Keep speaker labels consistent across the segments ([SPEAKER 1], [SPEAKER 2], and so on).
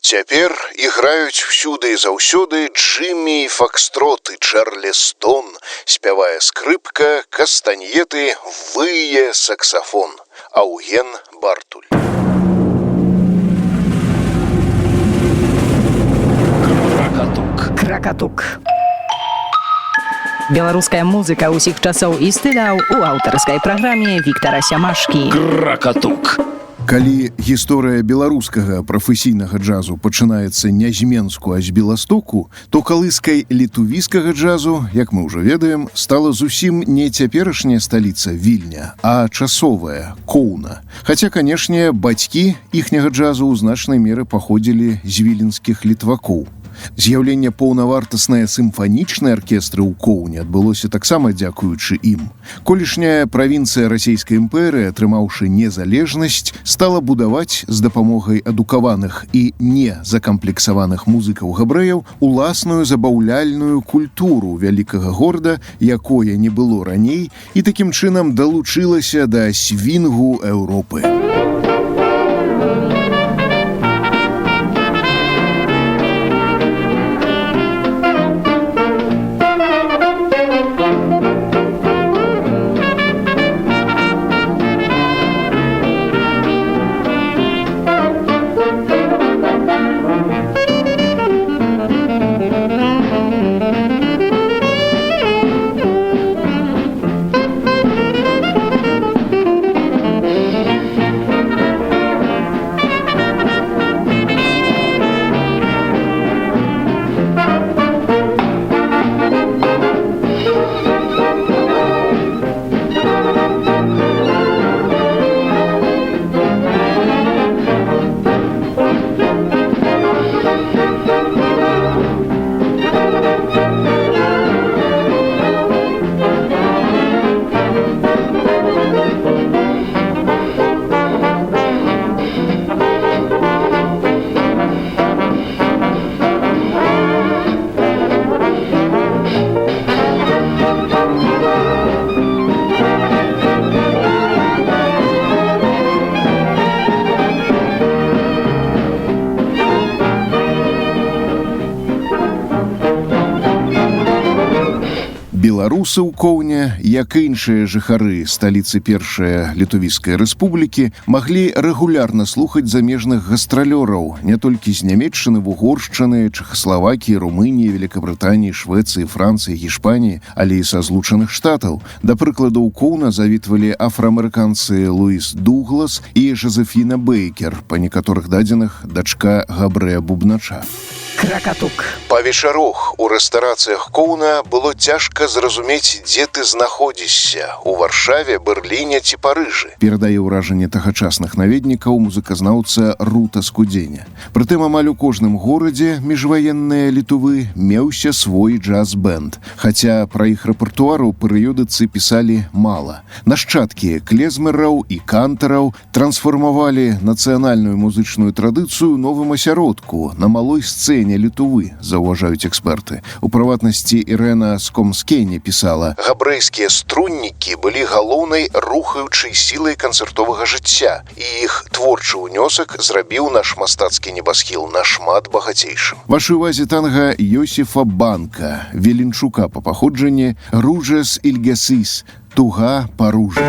[SPEAKER 1] Цяпер іграюць всюды і заўсёды Джиммі і фокстроты, Чарлестон, спявае скрыпка, кастаньеты, вые саксафон. Ауген Бартуль.
[SPEAKER 2] Кракатук. Беларуская музыка ўсіх часоў і стыляў у аўтарскай праграме Віктара Сямашкі.
[SPEAKER 3] Кракатук.
[SPEAKER 4] Калі гісторыя беларускага прафесійнага джазу пачынаецца не з Менску, а з Беластоку, то калыскай літувійскага джазу, як мы ўжо ведаем, стала зусім не цяперашняя сталіца Вільня, а часовая Коўна. Хаця, канешне, бацькі іхняга джазу ў значнай меры паходзілі з віленскіх літвакоў. З'яўленне паўнавартаснай сімфанічнай аркестры ў Коўне адбылося таксама дзякуючы ім. Колішняя правінцыя расійскай імперыі, атрымаўшы незалежнасць, стала будаваць з дапамогай адукаваных і не закамплексаваных музыкаў-габрэяў уласную забаўляльную культуру вялікага горада, якое не было раней, і такім чынам далучылася да свінгу Еўропы. Беларусы ў Коўне, як і іншыя жыхары сталіцы першай літувійскай рэспублікі, маглі рэгулярна слухаць замежных гастралёраў не толькі з Нямецчыны, Вугоршчыны, Чэхаславакіі, Румыніі, Великабрытаніі, Швецыі, Францыі, Гішпаніі, але і са Злучаных Штатаў. Да прыкладу, ў Коўна завітвалі афраамерыканцы Луіс Дуглас і Жозефіна Бейкер, па некаторых дадзеных дачка Габрэя Бубнача.
[SPEAKER 2] Кракатук.
[SPEAKER 1] Па вечарах у рэстарацыях Коўна было цяжка зразумець, дзе ты знаходзішся – у Варшаве, Берліне ці Парыжы.
[SPEAKER 4] Перадае ўражанне тагачасных наведнікаў музыказнаўца Рута Скудзеня. Прытым амаль у кожным горадзе міжваенныя Літувы меўся свой джаз-бэнд. Хаця пра іх рэпертуар у перыёдыцы пісалі мала. Нашчадкі клезмераў і кантараў трансфармавалі нацыянальную музычную традыцыю новым асяродку на малой сцэне Літувы, заўважаюць эксперты. У прыватнасці Ірена Скомскене пісала:
[SPEAKER 1] «Габрэйскія струннікі былі галоўнай рухаючай сілай канцэртовага жыцця, і іх творчы ўнёсак зрабіў наш мастацкі небасхіл нашмат багацейшым».
[SPEAKER 4] Вашай увазе танга Йосіфа Банка, Веленчука па паходжанні, Ружес Ільгесіс, Туга па ружы.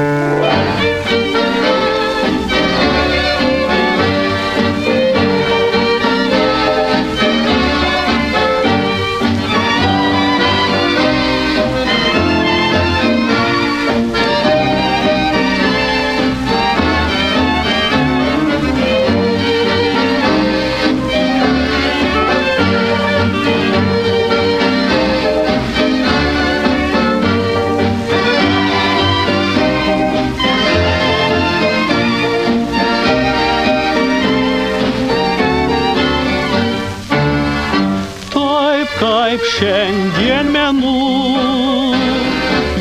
[SPEAKER 5] Kaip šiandien menu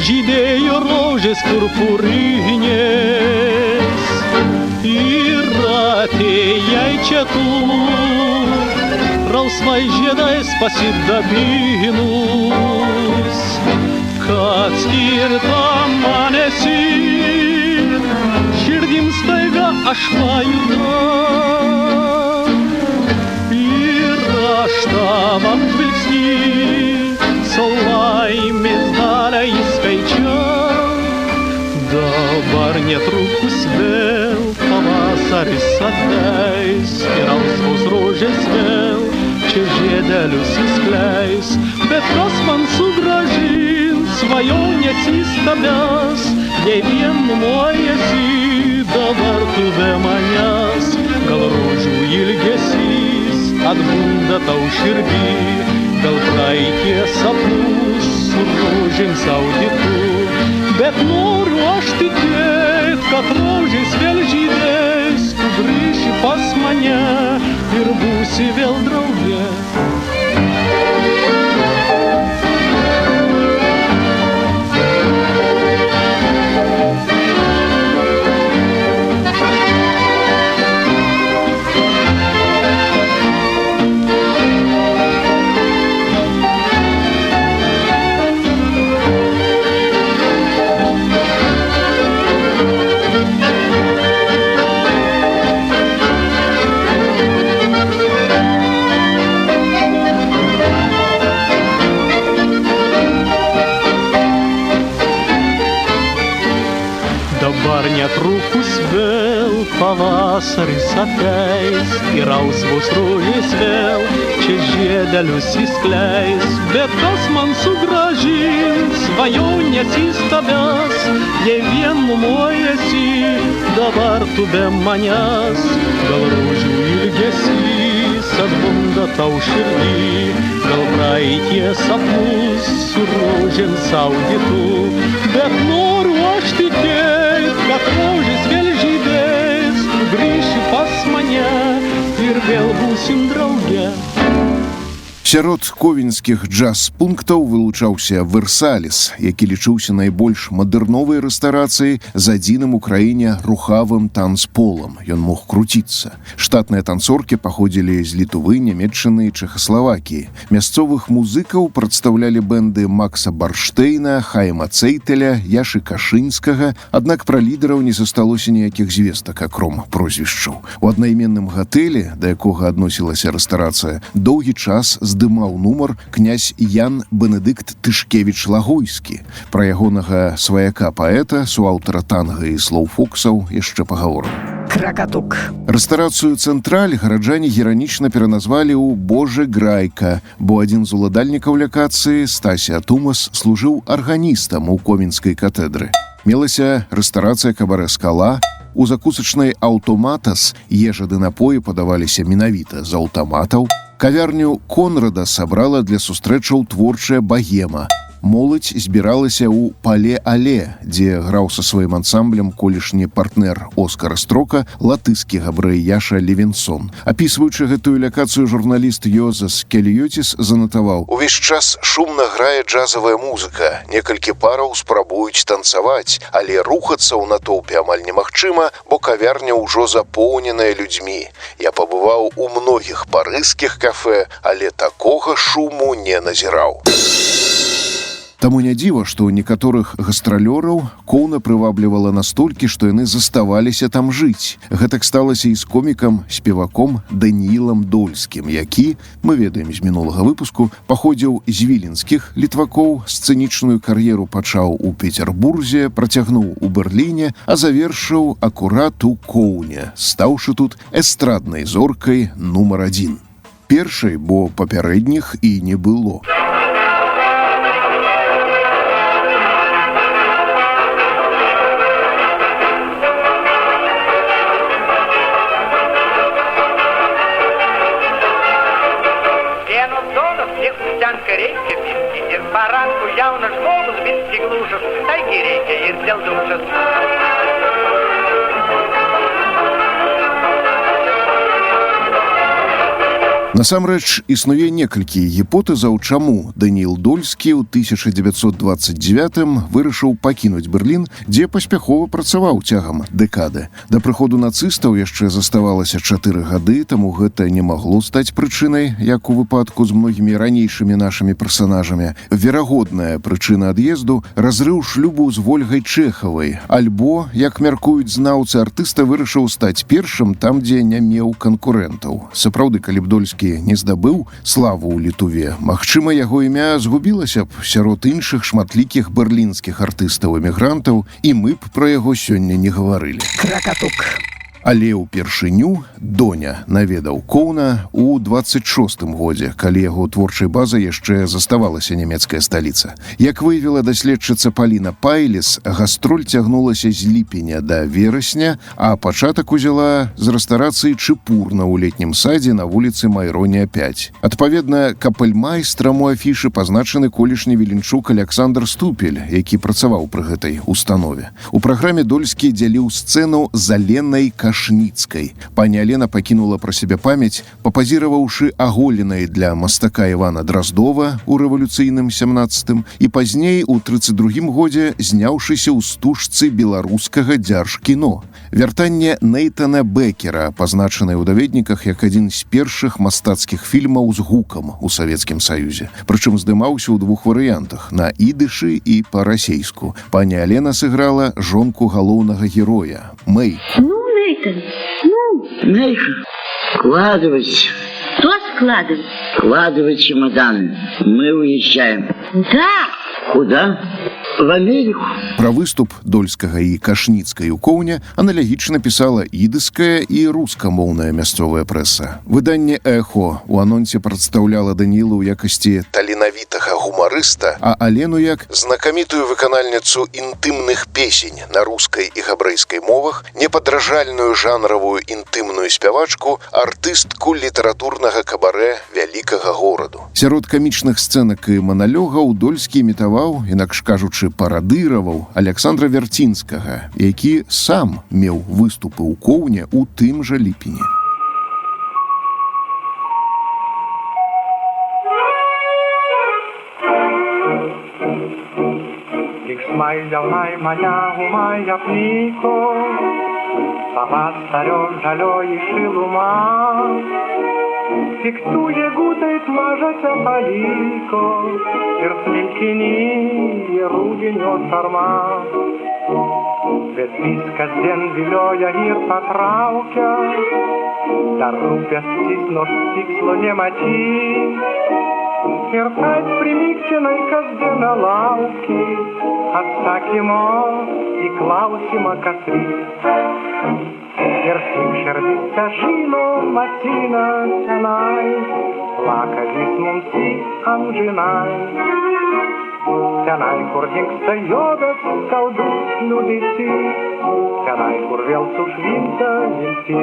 [SPEAKER 5] žydėjo rožės purpurinės ir atėjai čia tu rausvai žiedais pasidabinus, kad skirta man esi, širdim staiga aš pajutau. вам жвельсні, солайми здаляйской чал. Да барня трубку свел, павасарь садайс, и раусвус роже свел, чежедалюс искляйс, bet kas man sugrąžins svajonės įstabias, jei vien numojasi dabar tu be manęs, gal rožių ilgesys atbunda tau širdį, gal praeities sapnus su rožėm saudytų, bet noriu aš tikėt, kad rožės vėl žydės, tu grįši pas mane ir būsi vėl drauge. Dabar netrukus vėl pavasaris ateis ir rausvos rožės vėl čia žiedelius įskleis, bet kas man sugrąžins svajonės įstabias, jei vien numojasi dabar tu be manęs, gal rožių ilgesys atbunda tau širdį, gal praeities sapnus su rožėm saudytų, bet noriu aš tikėt, kad rožės vėl žydės, tu grįši pas mane ir vėl būsim drauge.
[SPEAKER 4] Сярод ковенскіх джаз-пунктаў вылучаўся Версаліс, які лічыўся найбольш мадэрновай рэстарацыяй з адзіным у краіне рухавым танцполам. Ён мог круціцца. Штатныя танцоркі паходзілі з Літвы, Нямецчыны і Чэхаславакіі. Мясцовых музыкаў прадстаўлялі бэнды Макса Барштейна, Хайма Цейтеля, Яшы Кашынскага, аднак пра лідараў не засталося ніякіх звестак, акром прозвішчаў. У аднайменным гатэлі, да якога адносілася рэстарацыя, доўгі час здымаў нумар князь Ян Бенедыкт Тышкевіч-Лагойскі. Пра ягонага сваяка-паэта, суаўтара танга і слоу-фоксаў яшчэ пагаворым.
[SPEAKER 2] Кракатук.
[SPEAKER 4] Рэстарацыю «Цэнтраль» гараджане геранічна пераназвалі ў «Божы Грайка», бо адзін з уладальнікаў лакацыі, Стасі Атумас, служыў арганістам у Коменскай катэдры. Мелася рэстарацыя кабарэ «Скала», у закусачнай «Аўтаматас» ежа ды напоі падаваліся менавіта з аўтаматаў. Кавярню Конрада сабрала для сустрэчаў творчая багема. Моладзь збіралася ў Пале-Але, дзе граў са сваім ансамблем колішні партнер Оскара Строка, латыскі габрэй Яша Левінсон. Апісваючы гэтую лакацыю, журналіст Йозас Кельётіс занатаваў:
[SPEAKER 1] «Увесь час шумна грае джазавая музыка. Некалькі параў спрабуюць танцаваць, але рухацца ў натоўпе амаль немагчыма, бо кавярня ўжо запоўненая людзьмі. Я пабываў у многіх парыжскіх кафэ, але такога шуму не назіраў».
[SPEAKER 4] Таму не дзіва, што некаторых гастралёраў Коўна прываблівала настолькі, што яны заставаліся там жыць. Гэтак сталася і з комікам-спеваком Даніілам Дольскім, які, мы ведаем з мінулага выпуску, паходзіў з віленскіх літвакоў, сцэнічную кар'еру пачаў у Петербурзе, працягнуў у Берліне, а завершыў акурат у Коўне, стаўшы тут эстраднай зоркай нумар 1. Першай, бо папярэдніх і не было.
[SPEAKER 3] Баранку явно ж могут быть стеглушек, тайги реки и душек.
[SPEAKER 4] Насамрэч, існуе некалькі гіпотэзаў, чаму Данііл Дольскі ў 1929 вырашыў пакінуць Берлін, дзе паспяхова працаваў цягам дэкады. Да прыходу нацыстаў яшчэ заставалася 4 гады, таму гэта не магло стаць прычынай, як у выпадку з многімі ранейшымі нашымі персанажамі. Верагодная прычына ад'езду – разрыў шлюбу з Вольгай Чэхавай, альбо, як мяркуюць знаўцы, артыста вырашыў стаць першым там, дзе не меў канкурэнтаў. Сапраўды, калі б Дольскі
[SPEAKER 1] Беларускі не здабыў славу ў Літуве, магчыма, яго імя згубілася б сярод іншых шматлікіх берлінскіх артыстаў-эмігрантаў, і мы б пра яго сёння не гаварылі.
[SPEAKER 2] Кракатук.
[SPEAKER 1] Але ўпершыню Доня наведаў Коўна ў 26-м годзе, калі яго творчай базай яшчэ заставалася нямецкая сталіца. Як выявіла даследчыца Паліна Пайлес, гастроль цягнулася з ліпеня да верасня, а пачатак узяла з рэстарацыі Чыпурна ў летнім садзе на вуліцы Майронія 5. Адпаведна, капельмайстрам у афішы пазначаны колішні Віленчук Аляксандр Ступель, які працаваў пры гэтай установе. У праграме Дольскі дзяліў сцэну з Аленай Кашніцкай. Пані Алена пакінула пра сябе памяць, папазіраваўшы аголенай для мастака Івана Драздова ў рэвалюцыйным 17-м і пазней у 32-м годзе зняўшыся ў стужцы беларускага дзяржкіно. Вяртанне Нейтана Бекера, пазначанае ў даведніках як адзін з першых мастацкіх фільмаў з гукам у Савецкім Саюзе. Прычым здымаўся ў двух варыянтах – на ідышы і па-расейску. Пані Алена сыграла жонку галоўнага героя – Мэй.
[SPEAKER 6] Нейтан, Мейка, складывать.
[SPEAKER 7] Что складывать?
[SPEAKER 6] Складывать чемоданы. Мы уезжаем.
[SPEAKER 7] Да.
[SPEAKER 6] Куда? В Америку.
[SPEAKER 1] Пра выступ Дольскага і Кашніцкай у Коўне аналогічна пісала ідыская і рускамоўная мясцовая прэса. Выданне «Эхо» у анонсе прадстаўляла Данілу ў якасці таленавітага гумарыста, а Алену як знакамітую выканальніцу інтымных песень на рускай і габрэйскай мовах, непадражальную жанравую інтымную спявачку, артыстку літаратурнага кабарэ вялікага гораду. Сярод камічных сцэнак і маналёгаў Дольскі імітаваў, інакш кажучы, парадыраваў Аляксандра Вярцінскага, які сам меў выступы ў Коўне ў тым жа ліпені.
[SPEAKER 3] Май моя умая пліко, Папа старёк жалё і шилума, Фіктує, гутает, мажася паліко, Ирсмелькини, руденьо сарма. Ветвиска ден вилёя гір патраука, Дарупя стиснув стиксло немати, Иртать примикченой казде на лавке, Отсакимо и клаусимо косри. Ерсик шердиста жино матина тянай, Плакать мумси анжинай. Тянай курдинг стаёдат колду людиси, Тянай курвел сушвинта винти.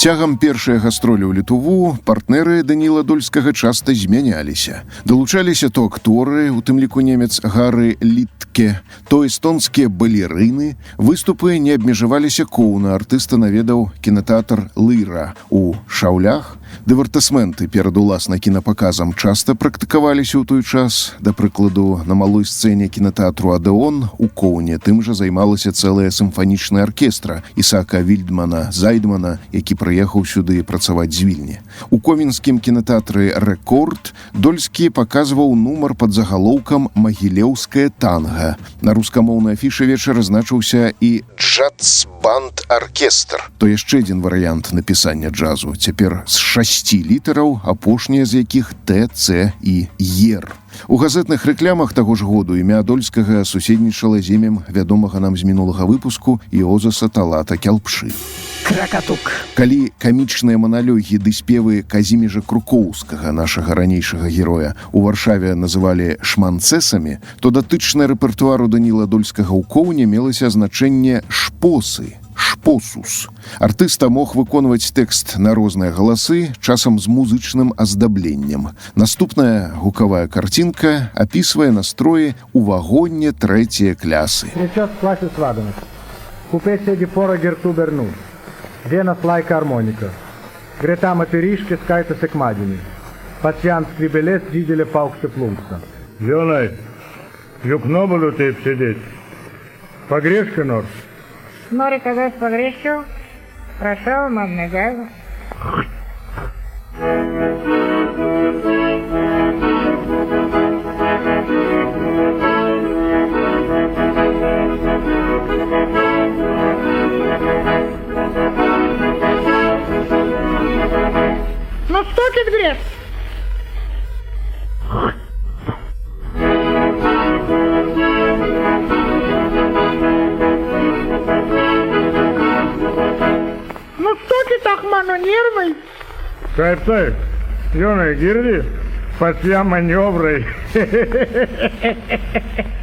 [SPEAKER 1] Цягам першай гастролі ў Літву партнеры Даніла Дольскага часта змяняліся. Далучаліся то акторы, у тым ліку немец Гары Літке, то эстонскія балерыны. Выступы не абмежаваліся Коўна, артыста наведаў кінатэатр «Лыра» у Шаўлях. Дывертысменты перад уласна кінапаказам часта практыкаваліся ў той час. Да прыкладу, на малой сцэне кінатэатру «Адеон» у Коўне тым жа займалася цэлая сімфанічная аркестра Ісаака Вільдмана-Зайдмана, які прыехаў сюды працаваць з Вільні. У ковенскім кінатэатры «Рэкорд» Дольскі паказваў нумар пад загалоўкам «Магілеўская танга». На рускамоўнай афішы вечара значыўся і «Джаз-банд-аркестр». То яшчэ адзін варыянт напісання джазу, цяпер з 6 літараў, апошнія з якіх Т, Ц і Ер.
[SPEAKER 4] У газетных рэклямах таго ж году імя Дольскага суседнічала з імем вядомага нам з мінулага выпуску Іозаса Талата Кялпшы.
[SPEAKER 2] Кракатук.
[SPEAKER 4] Калі камічныя маналогі ды спевы Казіміжа Крукоўскага, нашага ранейшага героя, у Варшаве называлі шманцэсамі, то датычна рэпертуару Даніла Дольскага ў Коўне мелася значэнне шпосы, шпосус. Артыста мог выконваць тэкст на розныя галасы, часам з музычным аздабленнем. Наступная гукавая карцінка апісвае настроі у вагоне трэцяе клясы.
[SPEAKER 8] Сейчас в классе свадомец. Купеция дипора герту берну. Вена слайка армоника. Грета материшки скайта секмадини. Паціант скрібелець діделя паукся плунца.
[SPEAKER 9] Зелай, юкно буду ты сидеть. Погрешка нор.
[SPEAKER 3] Нори когда погрещу, прошел мамный газ. Ну что ты грех? Ну что ты так ману нервы?
[SPEAKER 9] Кайфтай, юная гирди, пасля маневрой.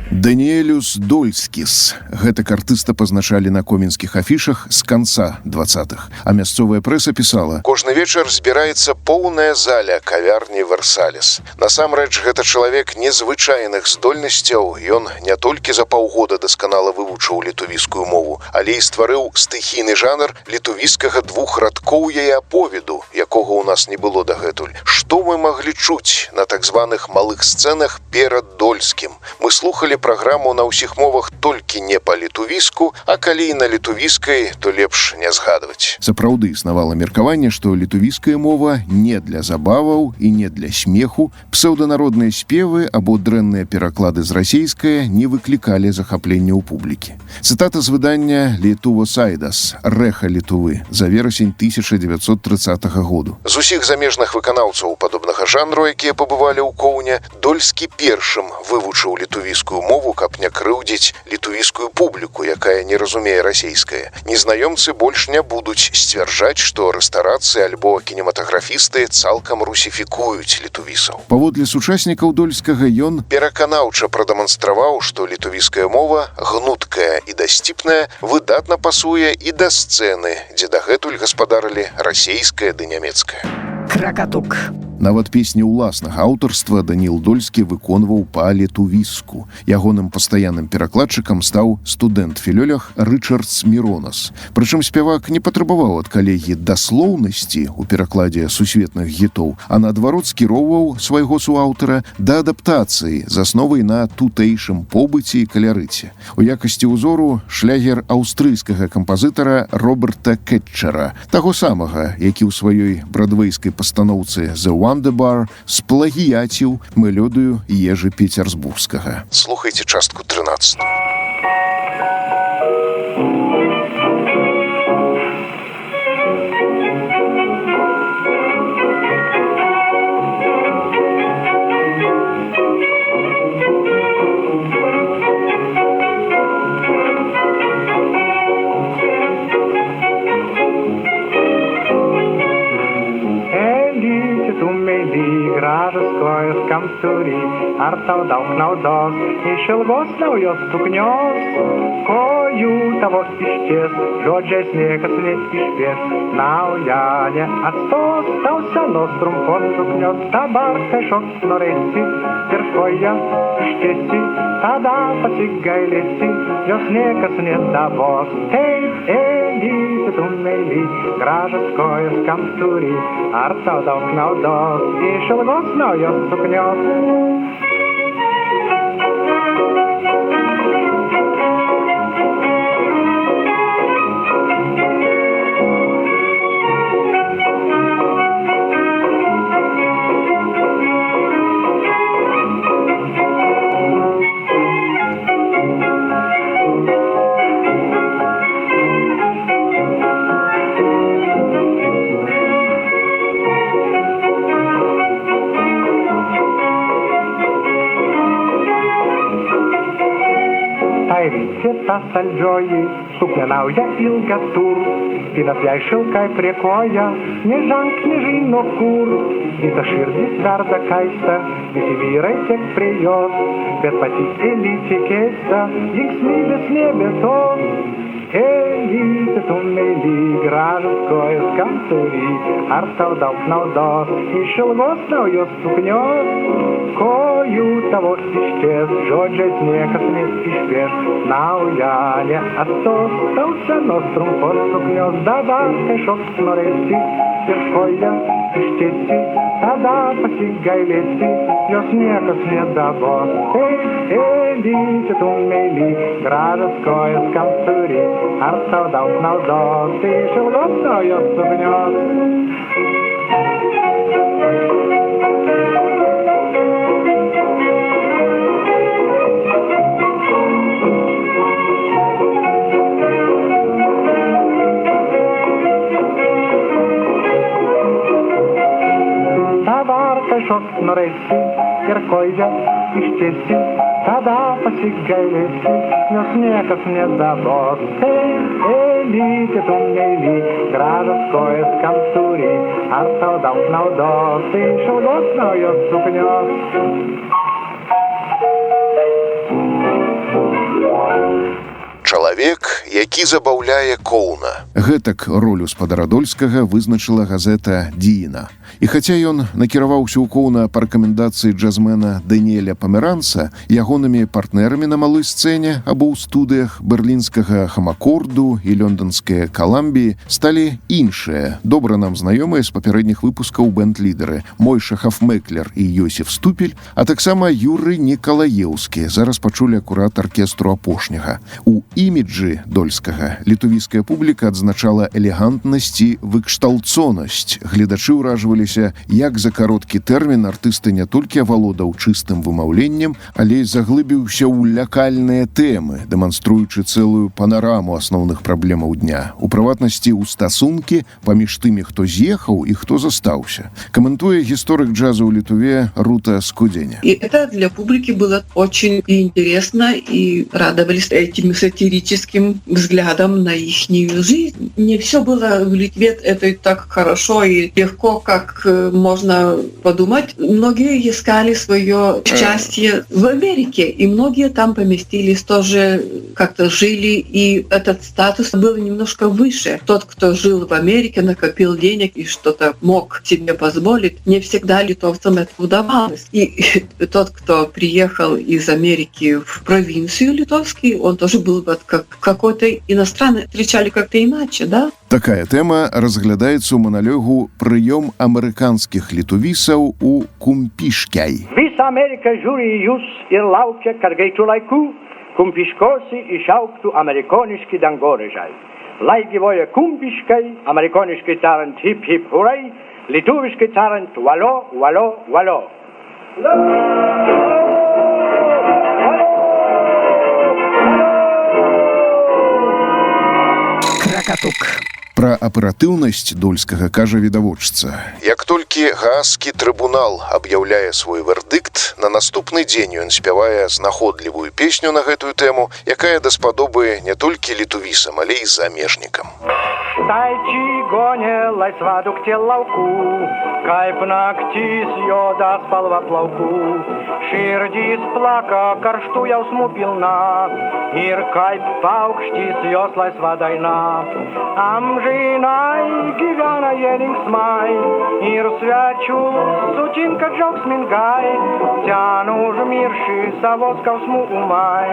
[SPEAKER 4] Даніэлюс Дольскіс. Гэтак артыста пазначалі на коменскіх афішах з канца 20-х. А мясцовая прэса пісала:
[SPEAKER 1] Кожны вечар збіраецца поўная заля кавярні Версалес. Насамрэч, гэта чалавек незвычайных здольнасцяў. Ён не толькі за паўгода дасканала вывучыў літувійскую мову, але і стварыў стыхійны жанр літувійскага двухрадкоўя і аповеду, якога ў нас не было дагэтуль. Што мы маглі чуць на так званых малых сцэнах перад Дольскім? Мы слухалі праграму на ўсіх мовах толькі не па-літувійску, а калі і на літувійскай, то лепш не згадваць.
[SPEAKER 4] Сапраўды існавала меркаванне, што літувійская мова не для забаваў і не для смеху. Псеўданародныя спевы або дрэнныя пераклады з расейскае не выклікалі захаплення ў публікі. Цытата з выдання «Літува Сайдас» «Рэха Літувы» за верасень 1930 году.
[SPEAKER 1] З усіх замежных выканаўцаў падобнага жанру, якія пабывалі ў Коўне, Дольскі першым вывучыў літувійскую мову, каб не крыўдзіць літувійскую публіку, якая не разумее расейскае. Незнаёмцы больш не будуць сцвярджаць, што рэстарацыі альбо кінематаграфісты цалкам русіфікуюць літувісаў.
[SPEAKER 4] Паводле сучаснікаў Дольскага ён
[SPEAKER 1] пераканаўча прадэманстраваў, што літувійская мова, гнуткая і дасціпная, выдатна пасуе і да сцэны, дзе дагэтуль гаспадарылі расейская ды нямецкая.
[SPEAKER 2] Кракатук.
[SPEAKER 4] Нават песні ўласнага аўтарства Даніл Дольскі выконваў па-літувіску. Ягоным пастаянным перакладчыкам стаў студэнт-філёлях Рычардс Міронас. Прычым спявак не патрабаваў ад калегі даслоўнасці ў перакладзе сусветных гітоў, а наадварот скіроўваў свайго суаўтара да адаптацыі з асновай на тутэйшым побыце і калярыце. У якасці ўзору шлягер аўстрыйскага кампазітара Роберта Кетчера, таго самага, які ў сваёй брадвейскай пастаноўцы «The Wonderbar» сплагіяціў мелодыю Ежы Пецерсбургскага.
[SPEAKER 1] Слухайце частку 13.
[SPEAKER 8] Камтурі, артав давкнав дос, і шелгоснав йо стукнёс. Кою того исчез, Джорджа снега снег и шпец. На уляне отстался нострум постукнёс. Табарка шок сноресси, першкоя штеси. Тада посигай леси, йо снега снег да бос. Эй, элисе туннели, гражданское с камтури, артав давкнав дос, и шелгоснав йо стукнёс. Visi saldžioji, suknenauja ilgas tur, vynas jai šilkai prie koja, nežank nežino kur. Visa širdis verda kaista, visi vyrai tiek prie jos, bet pati Elytė keista, linksmybės nebėtos. Elytė, tu meili, gražus kojas kam turi, ar tau daug naudos iš ilgos naujos suknios? Kojų tavo išties, žodžiais niekas nesišpieš, nauja neatstos, tau senos trumpos suknios, dabar kažkoks norėsi ir kojas ištiesi, tada pasigailėsi, jos niekas nedabos. Elytė, tu meili, gražus kojas kam turi, ar tau daug naudos iš ilgos naujos suknios? Kažkoks norėsi ir kojas ištiesi, tada pasigailėsi, jos niekas nedabos. Elytė, tu meili, gražus kojas kam turi, ar tau daug naudos iš ilgos naujos suknios?
[SPEAKER 1] Чалавек, які забаўляе коўна.
[SPEAKER 4] Гэтак ролю спадарадольскага вызначыла газета «Діна». І хаця ён накіраваўся ў коўна па рэкамендацыі джазмена Даніэля Памеранца, ягонымі партнерамі на малой сцэне або ў студыях берлінскага «Хамакорду» і лёнданскай «Каламбіі» сталі іншыя, добра нам знаёмыя з папярэдніх выпускаў бэнд-лідары Мойша Хафмеклер і Йосіф Ступель, а таксама Юрый Николаеўскі, зараз пачулі акурат аркестру апошняга. У іміджы дольскага літувійская публіка адзначала элегантнасць і выкшталцонасць. Гледачы ўражваліся, як за кароткі тэрмін артыста не толькі авалодаў чыстым вымаўленнем, але і заглыбіўся ў лякальныя тэмы, дэманструючы цэлую панараму асноўных праблемаў дня. У прыватнасці, ў стасункі паміж тымі, хто з'ехаў і хто застаўся. Каментуе гісторык джаза ў Літве Рута Скуденя.
[SPEAKER 10] И это для публики было очень интересно, и радовались этим сатирическим взглядом на их жизнь. Не все было в Литве это так хорошо и легко, как можно подумать. Многие искали свое счастье в Америке, и многие там поместились, тоже как-то жили, и этот статус был немножко выше. Тот, кто жил в Америке, накопил денег и что-то мог себе позволить, не всегда литовцам это удавалось. И тот, кто приехал из Америки в провинцию литовский, он тоже был вот как какой-то иностранный, встречали как-то иначе, да?
[SPEAKER 4] Такая тэма разглядаецца ў маналёгу «Прыём амерыканскіх літувісаў у Кумпішкяй».
[SPEAKER 3] Visa Amerika žiūri jūs ir laukia, kad greičiu laiku kumpiškosi išaugtų amerikoniški dangoraižiai. Lai gyvoja kumpiškai, amerikoniškai tariant hip hip hurai, lietuviškai tariant valo, valo, valo.
[SPEAKER 2] Кракатук.
[SPEAKER 4] Пра аператыўнасць дольскага кажа відавочца.
[SPEAKER 1] Як толькі Гаазскі трыбунал аб'яўляе свой вердыкт, на наступны дзень ён спявае знаходлівую песню на гэтую тэму, якая даспадобы не толькі літувісам, але і замежнікам.
[SPEAKER 8] Тайчи гоне лайсва дукте лауку, кайп нактис йода спалва плауку, ширдис плака каршту яу смупилна, ир кайп паукштис йос лайсва дайна. Amžinai gyvena jie linksmai ir svečių sutinka džiaugsmingai, ten užmirši savo skausmų ūmai,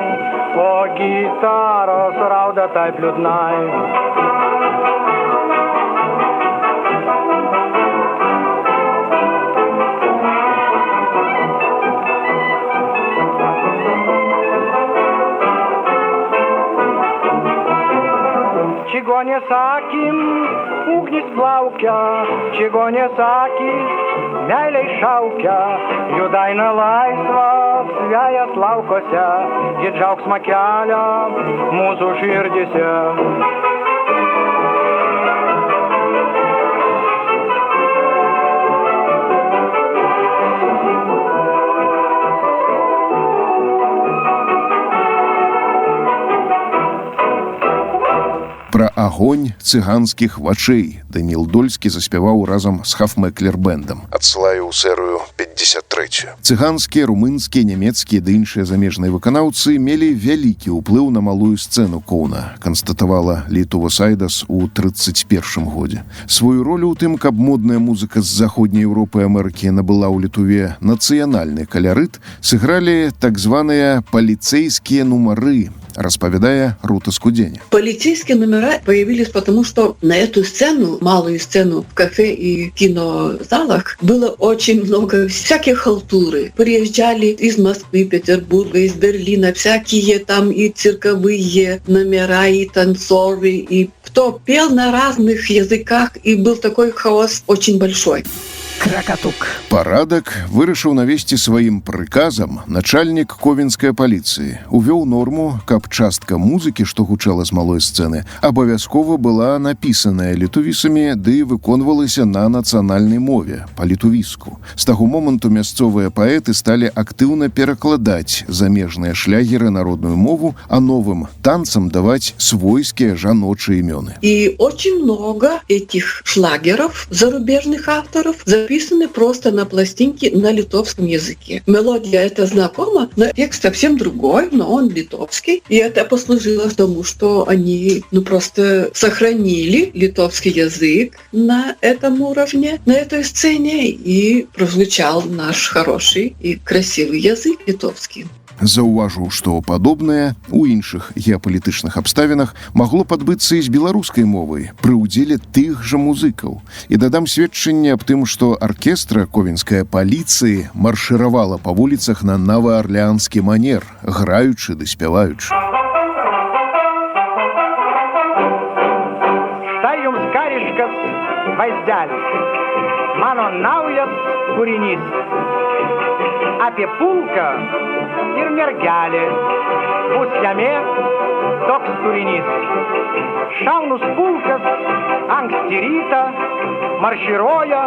[SPEAKER 8] o gitaros rauda taip liūdnai. Čigonės akim ugnis plaukia, čigonės akis meiliai šaukia, jų daina laisva svejas laukose, jie džiaugsmą kelia mūsų širdise.
[SPEAKER 4] агонь цыганскіх вачэй. Даніл Дольскі заспяваў разам з Хафмэклер-бэндам.
[SPEAKER 1] Адсылаю ў серыю 53.
[SPEAKER 4] Цыганскія, румынскія, нямецкія ды іншыя замежныя выканаўцы мелі вялікі ўплыў на малую сцэну Коўна, канстатавала Літува Сайдас у 31 годзе. Сваю ролю ў тым, каб модная музыка з заходняй Еўропы і Амерыкі набыла ў Літуве нацыянальны калярыт, сыгралі так званыя паліцейскія нумары, распавядае Рута Скудзеня.
[SPEAKER 10] Полицейские номера появились потому, что на эту сцену, малую сцену в кафе и кинозалах, было очень много всяких халтуры. Приезжали из Москвы, Петербурга, из Берлина, всякие там и цирковые номера, и танцоры, и кто пел на разных языках, и был такой хаос очень большой.
[SPEAKER 2] Кракатук.
[SPEAKER 4] Парадак вырашыў навесці сваім прыказам начальнік ковенскай паліцыі. Увёў норму, каб частка музыкі, што гучала з малой сцэны, абавязкова была напісаная літувісамі ды выконвалася на нацыянальнай мове, па-літувіску. З таго моманту мясцовыя паэты сталі актыўна перакладаць замежныя шлягеры народную мову, а новым танцам даваць свойскія жаночыя імёны.
[SPEAKER 10] И очень много этих шлагеров зарубежных авторов записаны просто на пластинке на литовском языке. Мелодия эта знакома, но текст совсем другой, но он литовский. И это послужило тому, что они просто сохранили литовский язык на этом уровне, на этой сцене, и прозвучал наш хороший и красивый язык литовский.
[SPEAKER 4] Заўважыў, што падобнае у іншых геапалітычных абставінах магло падбыцца і з беларускай мовай пры ўдзеле тых жа музыкаў. І дадам сведчанне аб тым, што аркестра ковенская паліцыі маршыравала па вуліцах на новаарлеанскі манер, граючы ды спяваючы.
[SPEAKER 3] Стаем скаришкас воздяли, мано науят куренис, а пепулка ir mergelė, bus jame toks turinys. Šaunus pulkas anksti rytą marširuoja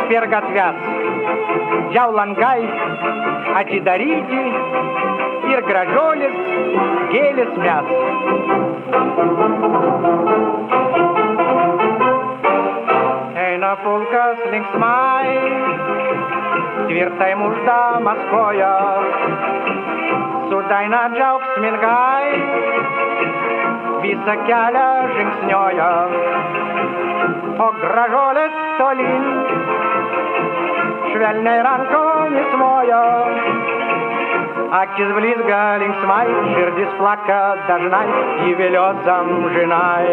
[SPEAKER 3] per gatves. Jau langai atidaryti ir gražuolis gėlės mes. Eina pulkas linksmai, tvirtai muždamas koją. Daina džiaugsmingai visą kelią žingsnioja, o gražuolės tolyn švelniai rankomis moja. Akis blizga linksmai, širdis plaka dažnai, įvilios amžinai.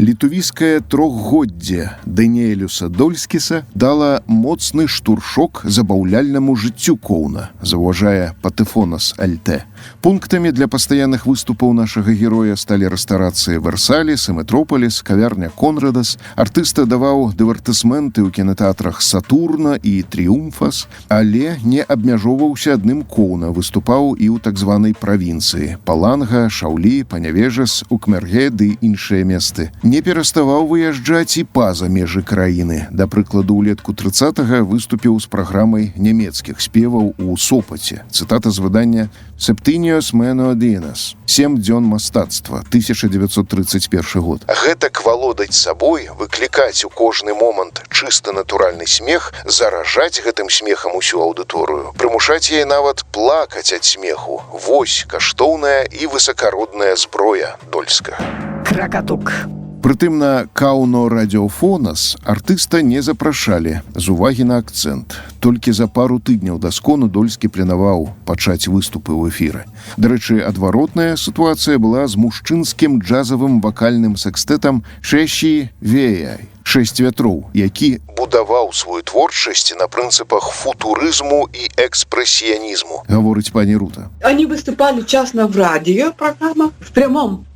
[SPEAKER 4] Літувійскае трохгоддзе Даніэлюса Дольскіса дала моцны штуршок забаўляльнаму жыццю Коўна, заўважае Патэфонас Альтэ. Пунктамі для пастаянных выступаў нашага героя сталі рэстарацыі Версаліс і Метрополіс, кавярня Конрадас. Артыста даваў дывертысменты ў кінатэатрах Сатурна і Тріумфас, але не абмяжоўваўся адным Коўна, выступаў і ў так званай правінцыі – Паланга, Шаўлі, Панявежас, Укмерге ды іншыя месты. Не пераставаў выязджаць і па-за межы краіны. Да прыкладу, улетку 30-га выступіў з праграмай нямецкіх спеваў у Сопаце. Цытата з выдання «Septynios menodynas» – «7 дзён мастацтва», 1931 год.
[SPEAKER 1] Гэтак валодаць сабой, выклікаць у кожны момант чыста натуральны смех, заражаць гэтым смехам усю аўдыторыю, прымушаць яе нават плакаць ад смеху. Вось каштоўная і высакародная зброя Дольскага.
[SPEAKER 2] Кракатук.
[SPEAKER 4] Прытым на Каўно радіофонас артыста не запрашалі з увагі на акцэнт. Толькі за пару тыдняў да скону Дольскі планаваў пачаць выступы ў эфіры. Дарэчы, адваротная сітуацыя была з мужчынскім джазавым вакальным секстэтам «Шэші Веяй» – «Шэсць вятроў», які
[SPEAKER 1] будаваў сваю творчасць на прынцыпах футурызму і экспрэсіянізму.
[SPEAKER 4] Гаворыць пані Рута.
[SPEAKER 10] Они выступали часто в радиопрограммах, в прямом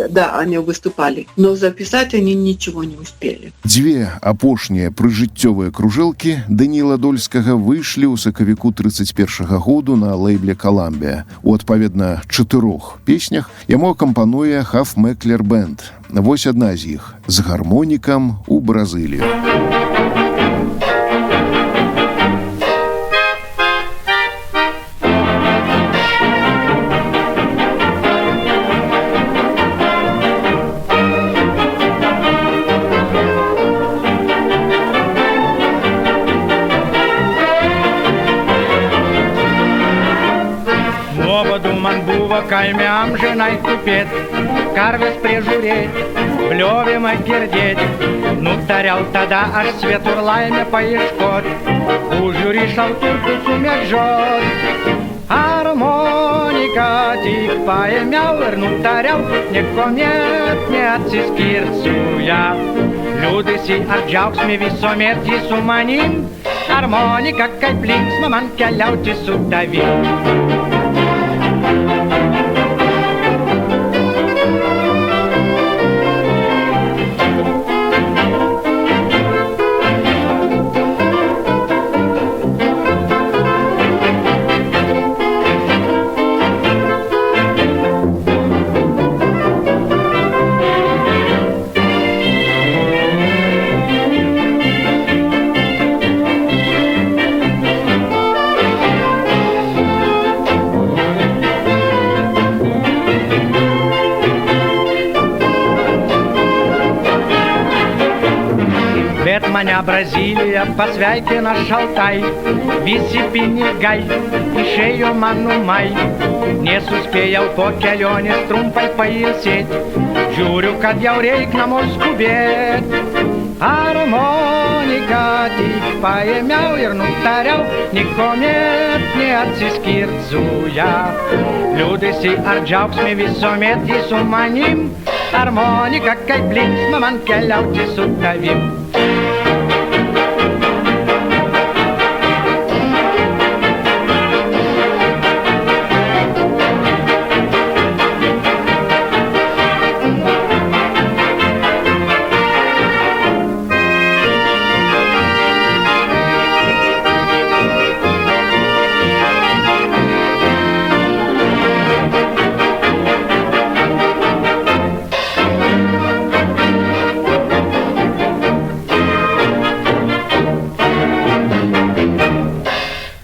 [SPEAKER 10] Да, они выступали. Но записать они ничего не успели.
[SPEAKER 4] Дзве апошнія прыжыццёвыя кружэлкі Даніла Дольскага выйшлі ў сакавіку 31 году на лейбле «Коламбия». У адпаведна 4 песнях яму акампануе Half Meckler Band. Вось адна з іх з гармонікам у Бразылію.
[SPEAKER 8] Каймям женай купец, карвес прижуреть, блёве макердеть. Ну тарял тогда аж свет урлайме поешкот, у жюри шалтурку сумех жёт. Harmonika tik paėmiau ir nutariau, niekuomet neatsiskirsiu ją. Liūdėsi ar džiaugsmė visuomet jį su manim, harmonika kaip linksma man keliauti su tavim. Mane Brazilija pasveikina šaltai, visi pinigai išėjo man numai. Nesuspėjau po kelionės trumpai pailsėt, žiūriu, kad jau reik namo skubėt. Harmonika tik paėmiau ir nutariau, niekuomet neatsiskirt su ją. Liūdėsi ar džiaugsmė visuomet jį su manim, harmonika kaip linksma man keliauti su tavim.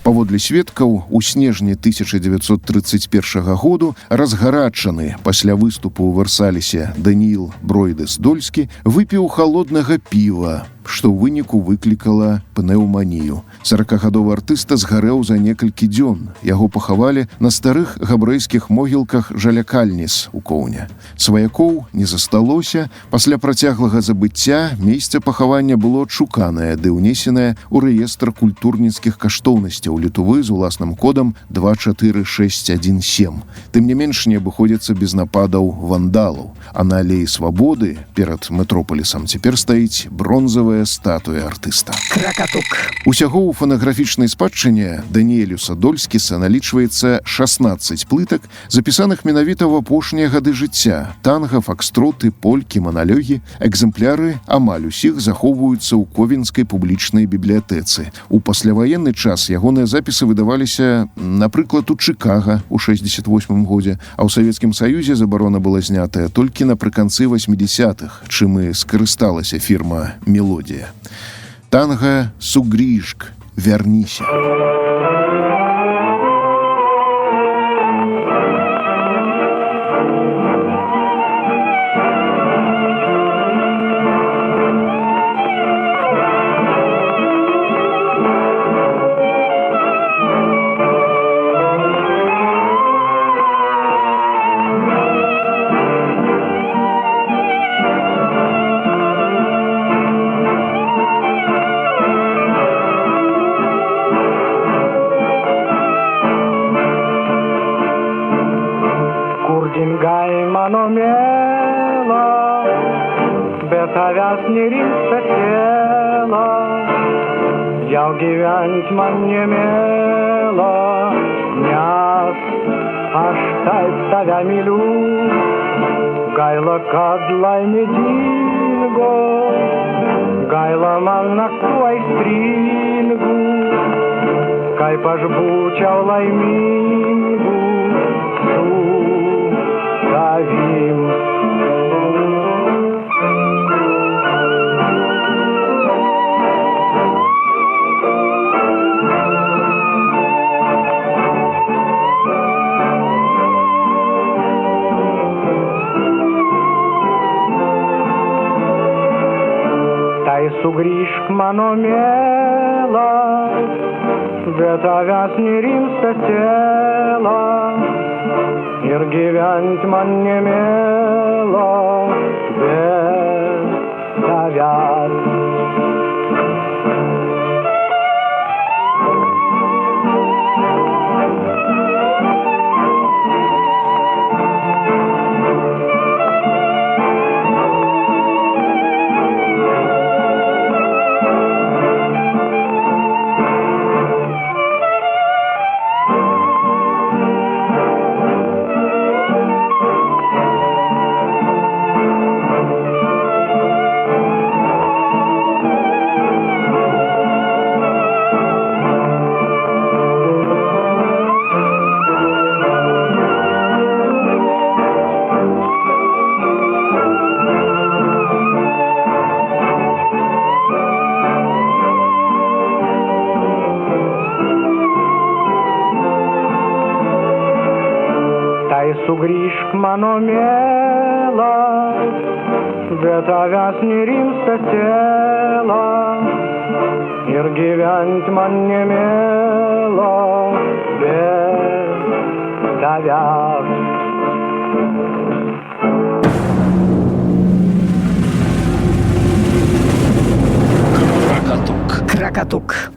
[SPEAKER 4] Паводле сведкаў, у снежні 1931 году разгарачаны пасля выступу ў Версалісе Даніл Бройдэс-Дольскі выпіў халоднага піва, што ў выніку выклікала пнеўманію. 40-гадовы артыста згарэў за некалькі дзён. Яго пахавалі на старых габрэйскіх могілках Жалякальніс у Коўне. Сваякоў не засталося. Пасля працяглага забыцця месца пахавання было адшуканае ды ўнесенае ў рэестр культурніцкіх каштоўнасцяў Літувы з уласным кодам 24617. Тым не менш не абыходзіцца без нападаў вандалаў. А на алеі Свабоды перад метрополісам цяпер стаіць бронзавая статуя артыста.
[SPEAKER 2] Кракатук.
[SPEAKER 4] Усяго ў фанаграфічнай спадчыне Даніэлюса Дольскіса налічваецца 16 плытак, запісаных менавіта ў апошнія гады жыцця. Танга, факстроты, полькі, маналёгі. Экземпляры амаль усіх захоўваюцца ў Ковенскай публічнай бібліятэцы. У пасляваенны час ягоныя запісы выдаваліся, напрыклад, у Чыкага ў 68 годзе, а ў Савецкім Саюзе забарона была знятая толькі напрыканцы 80-х, чым і скарысталася фірма «Мелодія». Танга «Сугришк», «Вернися».
[SPEAKER 8] Mano miela, be tavęs nerimsta siela, jau gyvent man nemiela, nes aš taip tave myliu. Gayla kadlay medingo, gayla manna kuay stringu, kay pajbučau laimingu, su tavim. Tai sugrįžk mano mėla, be tavęs nerimsta siela ir gyvent man nemėla be tavęs. Sugrįžk mano mėla, be tavęs nerimsta siela ir gyvent man nemėla be tavęs.
[SPEAKER 2] Кракатук.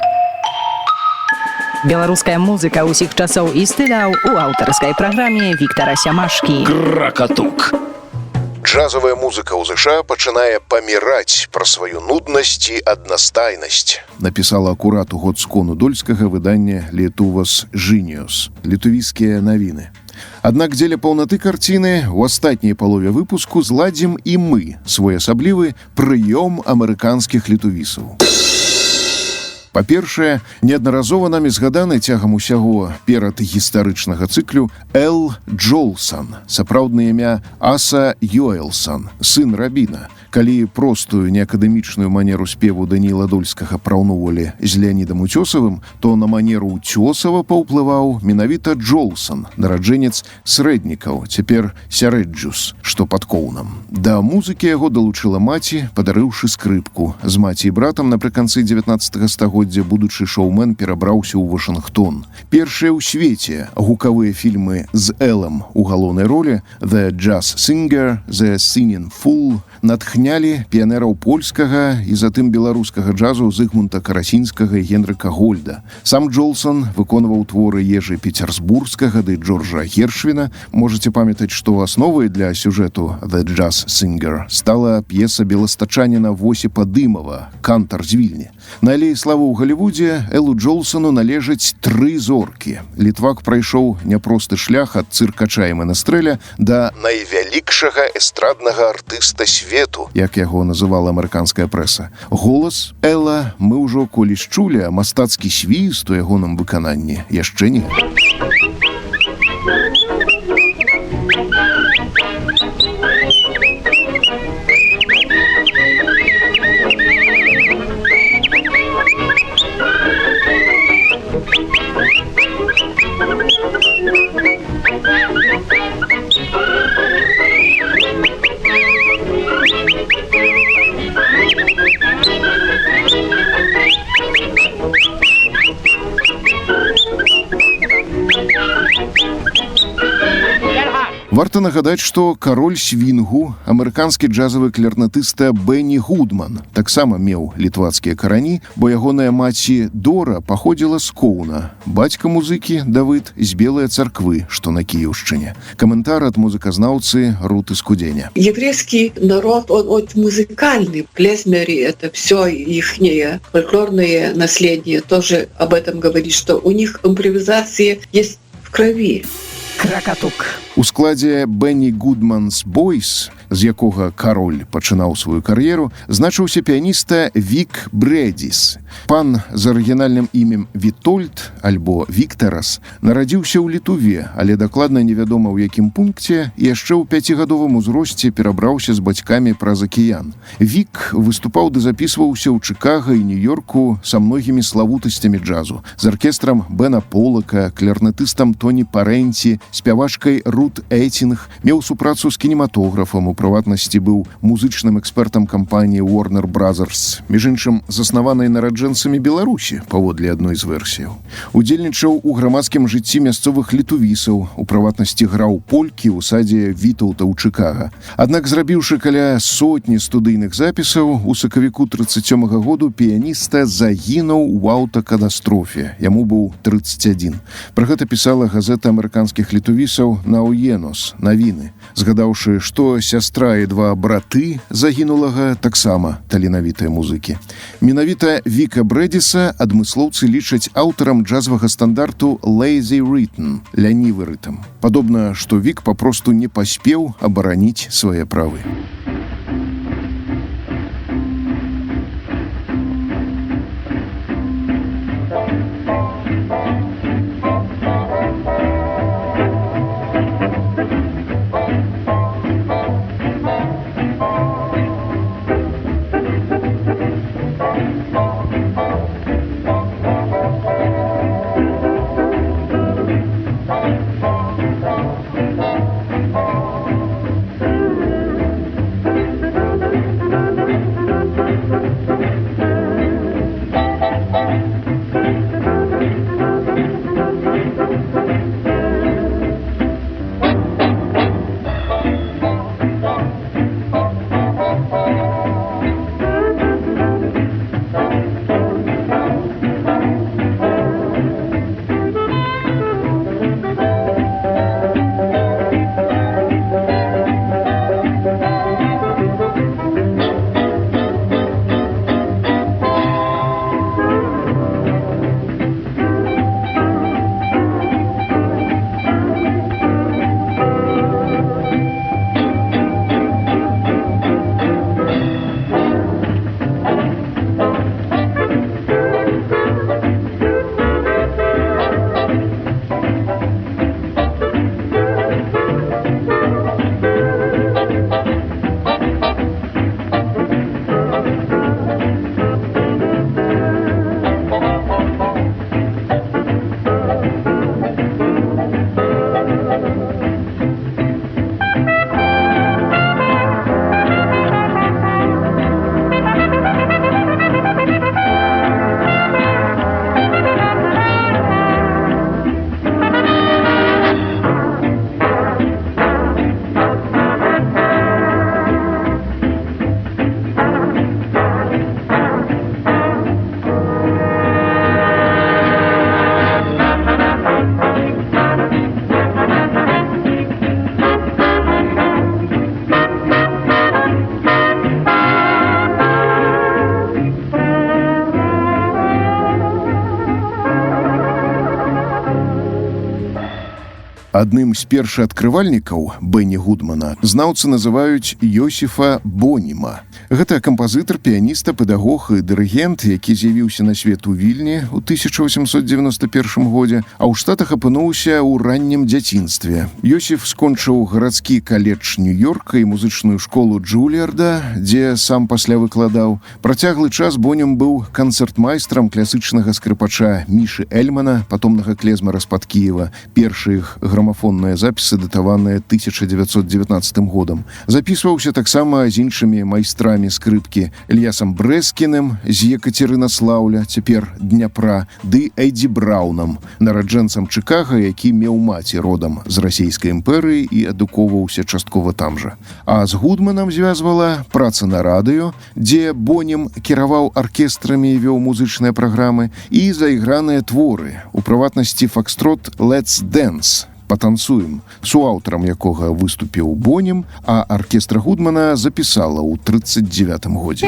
[SPEAKER 2] Беларуская музыка ўсіх часоў і стыляў у аўтарскай праграме Віктара Сямашкі.
[SPEAKER 1] Кракатук. Джазовая музыка ў ЗША пачынае паміраць пра сваю нуднасць і аднастайнасць.
[SPEAKER 4] Напісала акурат у год скону дольскага выдання «Летувас Жыніус» – «Літувійскія навіны». Аднак дзеля паўнаты карціны у астатняй палове выпуску зладзім і мы свой асаблівы прыём амерыканскіх літувісаў. Па-першае, неаднаразова намі згаданы цягам усяго перадгістарычнага цыклю Эл Джолсан, сапраўднае імя Аса Йоэлсан, сын рабіна. Калі простую неакадэмічную манеру спеву Даніла Дольскага параўноўвалі з Леанідам Уцёсавым, то на манеру Уцёсава паўплываў менавіта Джолсан, нараджэнец Срэднікаў, цяпер Сярэджус, што пад Коўнам. Да музыкі яго далучыла маці, падарыўшы скрыпку. З маці і братам напрыканцы 19 стагоддзя будучы шоумен перабраўся ў Вашынгтон. Першыя ў свеце гукавыя фільмы з Элам у галоўнай ролі «The Jazz Singer», «The Singing Fool» натхнялі піянераў польскага і затым беларускага джазу Зыгмунта Карасінскага і Генрыка Гольда. Сам Джолсан выконваў творы Ежы Пецярсбургскага ды Джорджа Гершвіна. Можаце памятаць, што асновай для сюжэту «The Jazz Singer» стала п'еса беластачаніна Восіпа Дымова «Кантар з Вільні». На алеі славы ў Галівудзе Элу Джолсану належаць 3 зоркі. Літвак прайшоў няпросты шлях ад цыркача і менестрэля да
[SPEAKER 1] найвялікшага эстраднага артыста свету,
[SPEAKER 4] як яго называла амерыканская прэса. Голас Эла мы ўжо колісь чулі, а мастацкі свіст у ягоным выкананні яшчэ не. Варта нагадаць, што кароль свінгу, амерыканскі джазавы кларнетыста Бенні Гудман, таксама меў літвацкія карані, бо ягоная маці Дора паходзіла з Коўна. Бацька музыкі Давыд з Белай царквы, што на Кіеўшчыне. Каментар ад музыказнаўцы Руты Скудзеня.
[SPEAKER 10] Еврейский народ, он очень музыкальный. Клезмери — это все ихнее фольклорное наследие. Тоже об этом говорит, что у них импровизация есть в крови.
[SPEAKER 2] Кракатук.
[SPEAKER 4] У складзе Бенні Гудманс Бойс, з якога кароль пачынаў сваю кар'еру, значыўся піяніста Вік Брэдзіс. Пан з арыгінальным імем Вітольд альбо Віктарас нарадзіўся ў Літуве, але дакладна невядома ў якім пункце, і яшчэ ў 5гадовым узросце перабраўся з бацькамі праз акіян. Вік выступаў ды запісваўся ў Чыкага і Нью-Йорку са многімі славутасцямі джазу, з аркестрам Бена Полака, кларнетыстам Тоні Паренці, спявачкай Рут Эйтинг, меў супрацу з кінематографам, у прыватнасці быў музычным экспертам кампаніі Warner Brothers, між іншым заснаванай нараджэнцамі Беларусі, паводле адной з версіяў. Удзельнічаў у грамадскім жыцці мясцовых літувісаў, у прыватнасці граў полькі ў садзе Вітаўта ў Чыкага. Аднак, зрабіўшы каля сотні студыйных запісаў, у сакавіку 37-го году піяніста загінуў у аўтакатастрофе. Яму быў 31. Пра гэта пісала газета амерыканскіх літувісаў «Науенос» навіны, згадаўшы, што сястра і два браты загінулага таксама таленавітыя музыкі. Менавіта Віка Брэдзіса адмыслоўцы лічаць аўтарам джазавага стандарту «Lazy Rhythm» – лянівы рытм. Падобна, што Вік папросту не паспеў абараніць свае правы. Адным з першаадкрывальнікаў Бенні Гудмана знаўцы называюць Йосіфа Боніма. Гэта кампазітар, піяніста, педагог і дырыгент, які з'явіўся на свет у Вільні ў 1891 годзе, а ў Штатах апынуўся ў раннім дзяцінстве. Йосіф скончыў гарадскі каледж Нью-Йорка і музычную школу Джуліарда, дзе сам пасля выкладаў. Працяглы час Бонім быў канцэртмайстрам класычнага скрыпача Мішы Эльмана, патомнага клезмара з-пад Кіева. Першы іх грамафонныя запісы датаваныя 1919 годам. Запісваўся таксама з іншымі майстрамі скрыпкі Ільясам Брэскіным з Екатерынаслаўля, цяпер Дняпра, ды Эйдзі Браўнам, нараджэнцам Чыкага, які меў маці родам з расійскай імперыі і адукоўваўся часткова там жа. А з Гудманам звязвала праца на радыё, дзе Бонім кіраваў аркестрамі і вёў музычныя праграмы, і зайграныя творы, у прыватнасці факстрот «Let's Dance» «Патанцуем», суаўтарам якога выступіў Бонім, а аркестра Гудмана запісала ў 1939 годзе.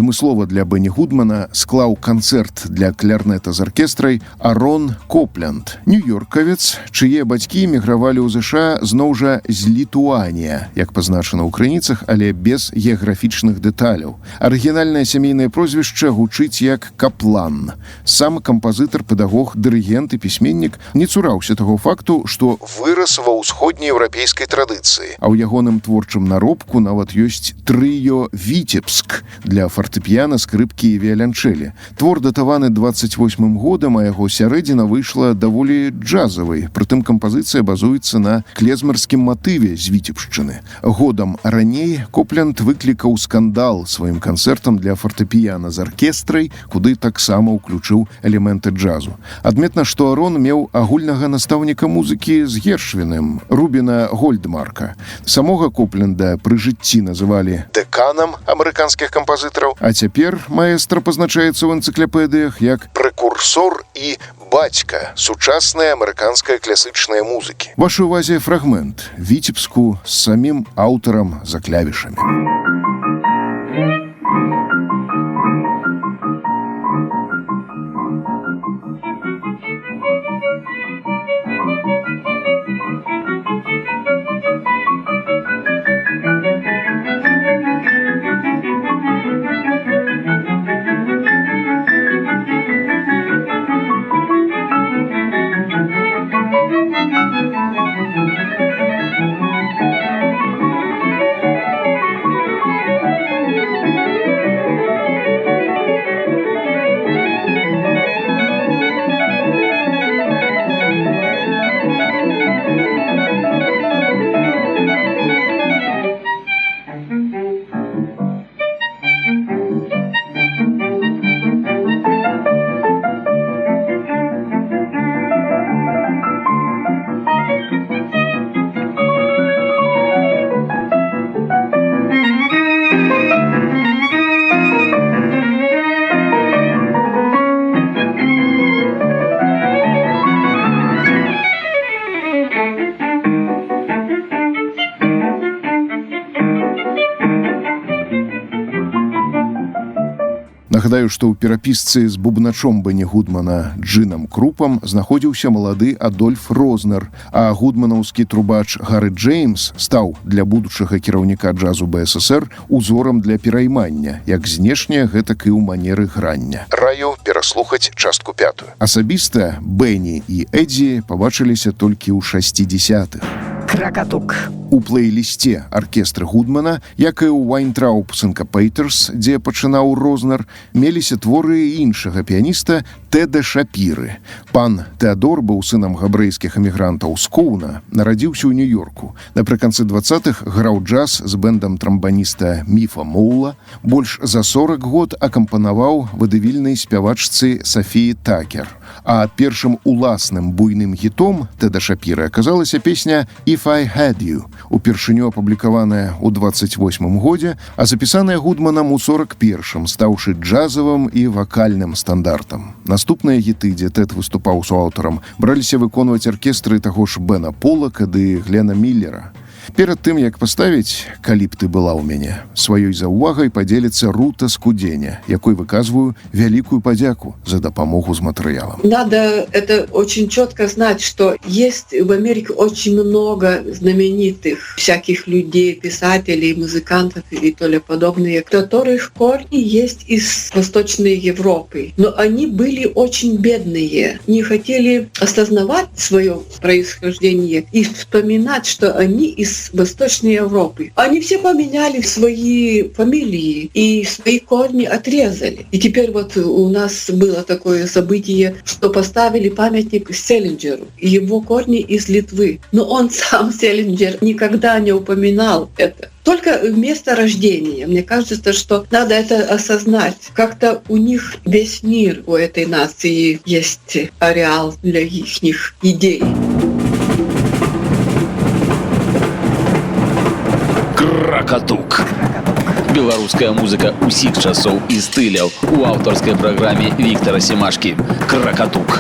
[SPEAKER 4] адмыслова для Бенні Гудмана склаў канцэрт для кларнета з аркестрай Арон Коплянд, нью-йоркавец, чые бацькі эмігравалі ў ЗША зноў жа з Літуанія, як пазначана ў крыніцах, але без геаграфічных дэталяў. Арыгінальнае сямейнае прозвішча гучыць як Каплан. Сам кампазітар, педагог, дырыгент і пісьменнік не цураўся таго факту, што
[SPEAKER 1] вырас ва ўсходнееўрапейскай традыцыі.
[SPEAKER 4] А ў ягоным творчым наробку нават ёсць трыё «Віцебск» для фартэпіяна, скрыпкі і віялянчэлі. Твор датаваны 28-м годам, а яго сярэдзіна выйшла даволі джазавай. Прытым кампазіцыя базуецца на клезмарскім матыве з Віцебшчыны. Годам раней Коплянд выклікаў скандал сваім канцэртам для фартэпіяна з аркестрай, куды таксама ўключыў элементы джазу. Адметна, што Арон меў агульнага настаўніка музыкі з Гершвіным, Рубіна Гольдмарка. Самога Коплянда пры жыцці называлі
[SPEAKER 1] дэканам амерыканскіх кампазітараў,
[SPEAKER 4] а цяпер маэстра пазначаецца ў энцыклапедыях як
[SPEAKER 1] прэкурсор і бацька сучаснай амерыканскай класічнай музыкі.
[SPEAKER 4] Вашай увазе фрагмент «Віцебску» з самім аўтарам за клавішамі. Нагадаю, што ў перапісцы з бубначом Бенні Гудмана Джинам Крупам знаходзіўся малады Адольф Рознер, а гудманаўскі трубач Гары Джеймс стаў для будучага кіраўніка джазу БССР узорам для пераймання, як знешне, гэтак і ў манеры грання.
[SPEAKER 1] Раю пераслухаць частку 5.
[SPEAKER 4] Асабіста Бенні і Эдзі пабачыліся толькі ў 60-х.
[SPEAKER 2] Кракатук.
[SPEAKER 4] У плейлісце аркестра Гудмана, як і ў Weintraub Syncopators, дзе пачынаў Рознер, меліся творы іншага піяніста Теда Шапіры. Пан Теадор быў сынам габрэйскіх эмігрантаў з Коуна, нарадзіўся ў Нью-Йорку. Напрыканцы 20-х граў джаз з бэндам трамбаніста Міфа Моула, больш за 40 год акампанаваў вадывільнай спявачцы Сафіі Такер. А першым уласным буйным хітом Теда Шапіры аказалася песня «If I Had You», упершыню апублікаваная ў 28-м годзе, а запісаная Гудманам у 41-м, стаўшы джазавым і вакальным стандартам. Наступныя хіты, дзе Тед выступаў суаўтарам, браліся выконваць аркестры таго ж Бена Полака ды Глена Міллера. Перад тым, як паставіць «Калі б ты была ў мяне», сваёй заўвагай падзеліцца Рута Скудзеня, якой выказваю вялікую падзяку за дапамогу з матэрыялам.
[SPEAKER 10] Надо это очень четко знать, что есть в Америке очень много знаменитых всяких людей, писателей, музыкантов и т.п. подобные, которых корни есть из Восточной Европы. Но они были очень бедные, не хотели осознавать свое происхождение и вспоминать, что они из Восточной Европы. Они все поменяли свои фамилии и свои корни отрезали. И теперь вот у нас было такое событие, что поставили памятник Селлинджеру. Его корни из Литвы. Но он сам, Селлинджер, никогда не упоминал это. Только место рождения. Мне кажется, что надо это осознать. Как-то у них весь мир, у этой нации есть ареал для их идей.
[SPEAKER 11] Кракатук. Беларуская музыка усіх часоў і стыляў у аўтарскай праграме Віктара Семашкі. Кракатук.